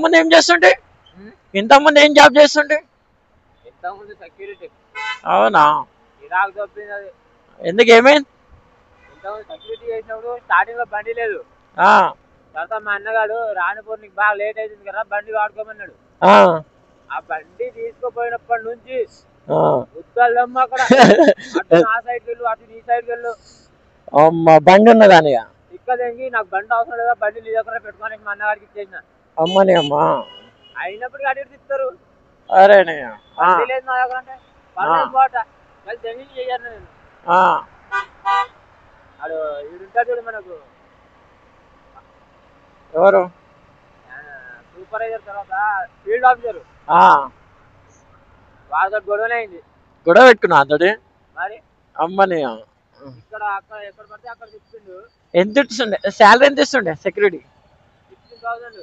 ఇంతకుముందు ఏం చేస్తుంటే? ఉమ్, ఇంతకుముందు ఏం జాబ్ చేస్తుంటే? ఇంతకుముందు సెక్యూరిటీ అవునా? ఇరాక్ తప్పింది అది. ఎందుకు ఏమైంది? ఇంతకుముందు సెక్యూరిటీ చేసినప్పుడు స్టార్టింగ్ లో బండి లేదు. ఆ, తర్వాత మా అన్నగాడు రానిపూర్ నీకు బాగా లేట్ అవుతుంది కదా బండి వాడుకోమన్నాడు. ఆ, ఆ బండి తీసుకుపోయినప్పటి నుంచి ఆ. ఉద్దల్లమ్మ అక్కడ అటు నా సైడ్కి వెళ్ళు అటు నీ సైడ్కి వెళ్ళు అమ్మ బండి ఉన్నదాని ఇక్కదేంగి నాకు బండి అవసరం లేదా బండి నీ దగ్గర పెట్టుకోనికి మా అన్నగారికి ఇచ్చేసిన. అమ్మని అమ్మా. అయినప్పటికీ అటు ఇటు తిప్పుతారు. అరేనే. ఆ, బండి లేదు నా దగ్గర అంటే పర్లేదు పోట మళ్ళీ జమీన్ చెయ్యాను నేను. ఆ. అడు వీడుంటాడు చూడు మనకు ఎవరు? సూపర్వైజర్ తర్వాత ఫీల్డ్ ఆఫీసర్ ఆ, వాళ్ళతో గొడవనే అయింది. గొడవ పెట్టుకున్నా అంతటి? మరి అమ్మని. ఇక్కడ అక్కడ ఎక్కడ పడితే అక్కడ తిప్పిండు. ఎంత ఇస్తుండే శాలరీ? ఎంత ఇస్తుండే సెక్యూరిటీ? 16,000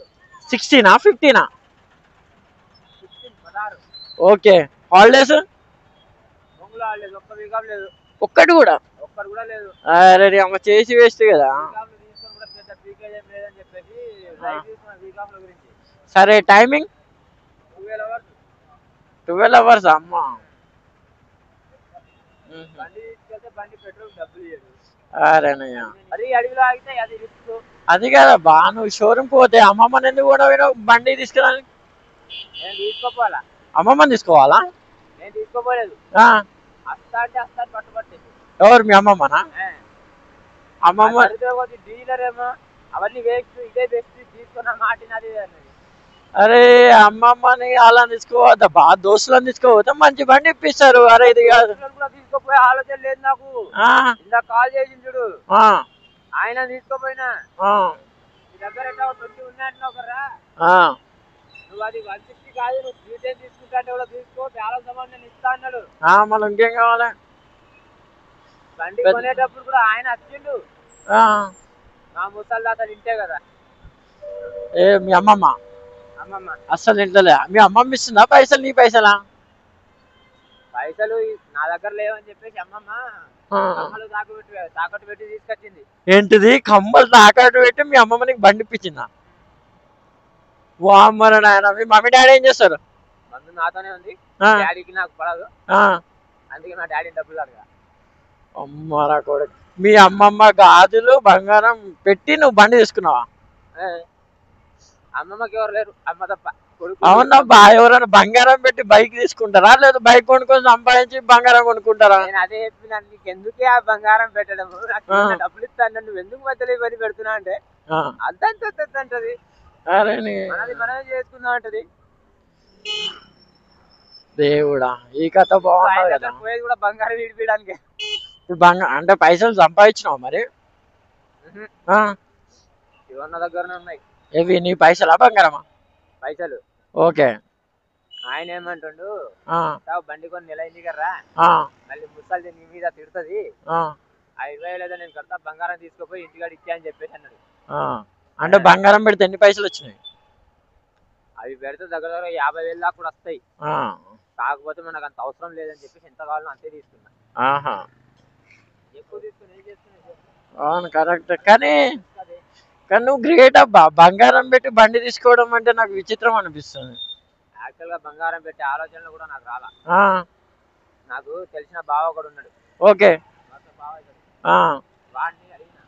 16 15? 16 ఓకే. హాలిడేస్ బొంగులో ఆడలేదు ఒక్క వీకాప్ లేదు. ఒక్కటి కూడా? ఒక్కడు కూడా లేదు. అరే అమ్మ చేసి వేస్ట్ కదా. వీకాప్లు తీసుకొని కూడా పెద్ద పీకేజ్ ఏం లేదని చెప్పేసి లైట్ తీసుకున్న వీకాప్ల గురించి. సరే టైమింగ్ 12 hours 12 hours అమ్మ. బండి తీసుకెళ్తే బండి పెట్రోల్ డబ్బులు ఇయ్యడు. అరేనయ్య. అది అడవిలో ఆగితే అది రిస్క్. అది కదబ్బా, నువ్వు షోరూమ్ పోతే అమ్మమ్మని ఎందుకు కూడా పోయినావు బండి తీసుకురాని? నేను తీసుకోపోవాలా? అమ్మమ్మని తీసుకోవాలా? నేను తీసుకోపోలేదు. ఆ, వస్తా అంటే వస్తాను పట్టుబట్టి. ఎవరు మీ అమ్మమ్మనా? అమ్మమ్మ డీలర్ ఏమో అవన్నీ వేస్ట్ ఇదే బెస్ట్ తీసుకున్న మాటినది అన్నది. అరే అమ్మమ్మని అలా తీసుకోవద్దబ్బా, దోస్తులను తీసుకోపోతే మంచి బండి ఇప్పిస్తారు. అరే ఇది కాదు. కూడా తీసుకోపోయే ఆలోచన లేదు నాకు. ఇందాక కాల్ చేసింది చూడు, ఆయన తీసుకోపోయినా. నీ దగ్గర ఎట్లా 20 ఉన్నాయంటున్నావు కదా, నువ్వు అది 160 కాదు, నువ్వు 310 తీసుకుంటా అంటే కూడా తీసుకో, బ్యాలెన్స్ అమౌంట్ నేను ఇస్తా అన్నాడు. మళ్ళీ ఇంకేం కావాలి? బండి కొనేటప్పుడు కూడా ఆయన వచ్చిండు. మా ముసల్దా అతను ఇంటే కదా. ఏ మీ అమ్మమ్మ? అమ్మమ్మ అస్సలు ఇంట్లోలే. మీ అమ్మమ్మ ఇస్తుందా పైసలు? నీ పైసలా? పైసలు నా దగ్గర లేవని చెప్పేసి అమ్మమ్మ కమ్మలు తాకట్టు పెట్టి తీసుకొచ్చింది. ఏంటిది? కమ్మలు తాకట్టు పెట్టి మీ అమ్మమ్మ నీకు బండి ఇప్పించిందా? వామ్మర నాయన. మీ మమ్మీ డాడీ ఏం చేస్తారు? మందు నాతోనే ఉంది. డాడీకి నాకు పడదు, అందుకే మా డాడీ డబ్బులు అడగా. అమ్మరా కొడుకు. మీ అమ్మమ్మ గాజులు బంగారం పెట్టి నువ్వు బండి తీసుకున్నావా? అమ్మమ్మకి ఎవరు లేరు, అమ్మ తప్ప. అవునబ్బా, ఎవరైనా బంగారం పెట్టి బైక్ తీసుకుంటారా, లేదా బైక్ కొనుక్కొని సంపాదించి బంగారం కొనుక్కుంటారా? నేను అదే చెప్పిన, నీకు ఎందుకే ఆ బంగారం పెట్టడం, నాకు డబ్బులు ఇస్తాను, నువ్వు ఎందుకు మధ్యలో ఇవన్నీ పెడుతున్నా అంటే అంతది. మనది మనమే చేసుకుందాం అంటది. దేవుడా, ఈ కథ బాగుంది కదా. పోయేది కూడా బంగారం విడిపించడానికి. ఇప్పుడు బంగారం అంటే పైసలు సంపాదించినావు మరి? ఇవన్న దగ్గరనే ఉన్నాయి. ఏవి నీ పైసలా బంగారమా? పైసలు. ఓకే. ఆయన ఏమంటుండు, బండి కొని నెల అయింది కదరా, మళ్ళీ ముసలి నీ మీద తిడుతుంది, ఆ 20,000 ఏదో నేను కడతా, బంగారం తీసుకుపోయి ఇంటికాడ ఇచ్చా అని చెప్పేసి అన్నాడు. అంటే బంగారం పెడితే ఎన్ని పైసలు వచ్చినాయి? అవి పెడితే దగ్గర దగ్గర 50,000 దాకా కూడా వస్తాయి. కాకపోతే మనకు అంత అవసరం లేదని చెప్పేసి ఎంత కావాలో అంతే తీసుకున్నా. ఎక్కువ తీసుకుని ఏం చేస్తున్నా? అవును కరెక్ట్. కానీ నువ్వు గ్రేట్ అబ్బా, బంగారం పెట్టి బండి తీసుకోవడం అంటే నాకు విచిత్రం అనిపిస్తుంది. యాక్చువల్ గా బంగారం పెట్టే ఆలోచనలు కూడా నాకు రాలా. నాకు తెలిసిన బావ కూడా ఉన్నాడు. ఓకే. వాడిని అడిగిన,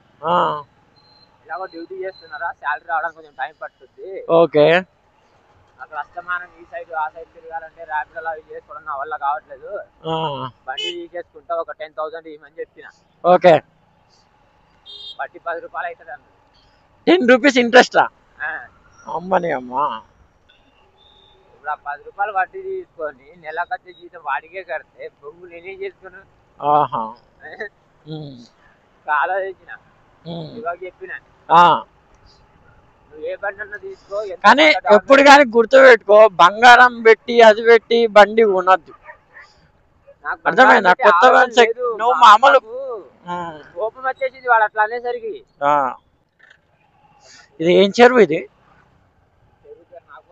ఇలాగో డ్యూటీ చేస్తున్నారా, శాలరీ రావడానికి కొంచెం టైం పడుతుంది. ఓకే. అక్కడ అస్తమానం ఈ సైడ్ ఆ సైడ్ తిరగాలంటే ర్యాపిడో అవి చేసుకోవడం నా వల్ల కావట్లేదు, బండి తీసేసుకుంటా, ఒక 10,000 ఇవ్వమని చెప్పిన. ఓకే. వడ్డీ 10 రూపాయలు అవుతుంది అన్న. 10 రూపీస్ ఇంట్రెస్టా? అమ్మని అమ్మా. ఇప్పుడు ఆ 10 రూపాయలు వడ్డీ తీసుకొని నెలకొచ్చే జీతం వాడికే కడితే బొంగు నేనేం చేసుకున్నాను? ఆలోచించిన, ఇవాళ చెప్పిన, నువ్వు ఏ బండి అన్నా తీసుకో. కానీ ఎప్పుడు కానీ గుర్తు పెట్టుకో, బంగారం పెట్టి అది పెట్టి బండి కొనద్దు. అర్థమైందా? కొత్త నువ్వు మామూలు కోపం వచ్చేసింది వాడు అట్లా అనేసరికి. ఇది ఏం చెరువు? ఇది నాకు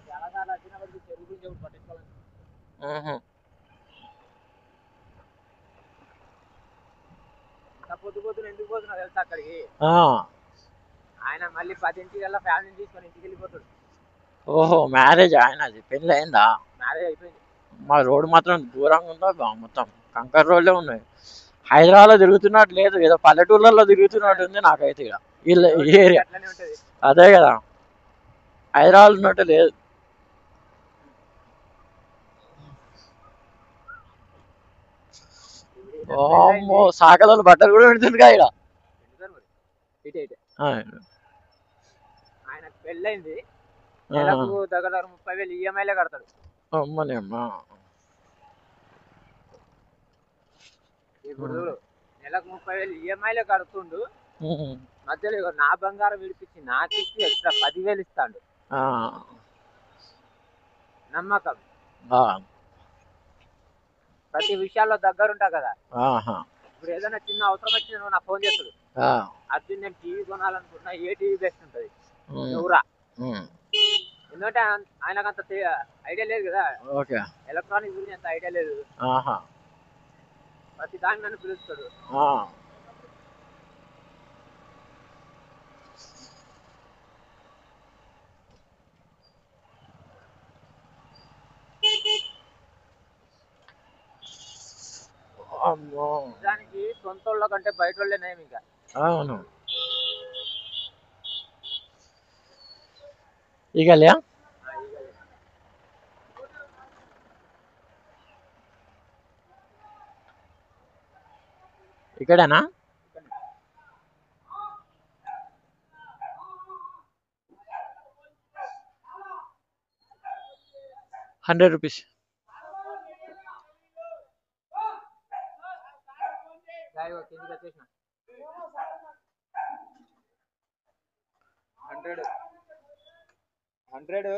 చాలా సార్లు వచ్చినప్పటికీ చెరువు గురించి పట్టించుకోవాలి. పొద్దు పొద్దున ఎందుకు పోతున్నా తెలుసా అక్కడికి? మళ్ళీ 10 ఫ్యామిలీని తీసుకొని ఇంటికి వెళ్ళిపోతాడు. ఓహో, మ్యారేజ్ ఆయనది, పెళ్ళి అయిందా? మ్యారేజ్ అయిపోయింది. మా రోడ్డు మాత్రం దూరంగా ఉందో మొత్తం కంకర్ రోడ్లే ఉన్నాయి. హైదరాబాద్లో తిరుగుతున్నట్టు లేదు, ఏదో పల్లెటూళ్ళల్లో తిరుగుతున్నట్టు ఉంది నాకైతే. ఇక వీళ్ళ ఈ ఏరియా అట్లనే ఉంటది. అదే కదా, హైదరాబాద్ ఉన్నట్టు లేదు. ఓమ్మో, సాకలలో బట్టలు కూడా పెడుతుందిగా ఇక్కడ. ఇటే ఇటే ఆయనకు పెళ్ళైంది, నెలకు దగ్గర 30,000 ఈఎంఐలే కడతాడు. అమ్మనే అమ్మా. ఇప్పుడు నెలకు 30,000 ఈఎంఐలే కడుతుండు. మధ్యలో ఇగో నా బంగారం విడిపించి నాకు ఇచ్చి ఎక్స్ట్రా 10,000 ఇస్తాడు. నమ్మకం. ప్రతి విషయాల్లో దగ్గరుంటా కదా. ఇప్పుడు ఏదైనా చిన్న అవసరం వచ్చిన నువ్వు నాకు ఫోన్ చేస్తాడు, అర్జున్ నేను టీవీ కొనాలనుకుంటున్నా, ఏ టీవీ బెస్ట్ ఉంటుంది నువ్వురా. ఎందుకంటే ఆయనకు అంత ఐడియా లేదు కదా, ఎలక్ట్రానిక్ గురించి అంత ఐడియా లేదు. ప్రతి దాన్ని నన్ను పిలుస్తాడు. దానికి సొంత వాళ్ళ కంటే బయట వాళ్ళే నయం. ఇంకా అవును, ఈగలే ఇక్కడేనా? 100 రూపీస్. కిందికి వచ్చేసిన 100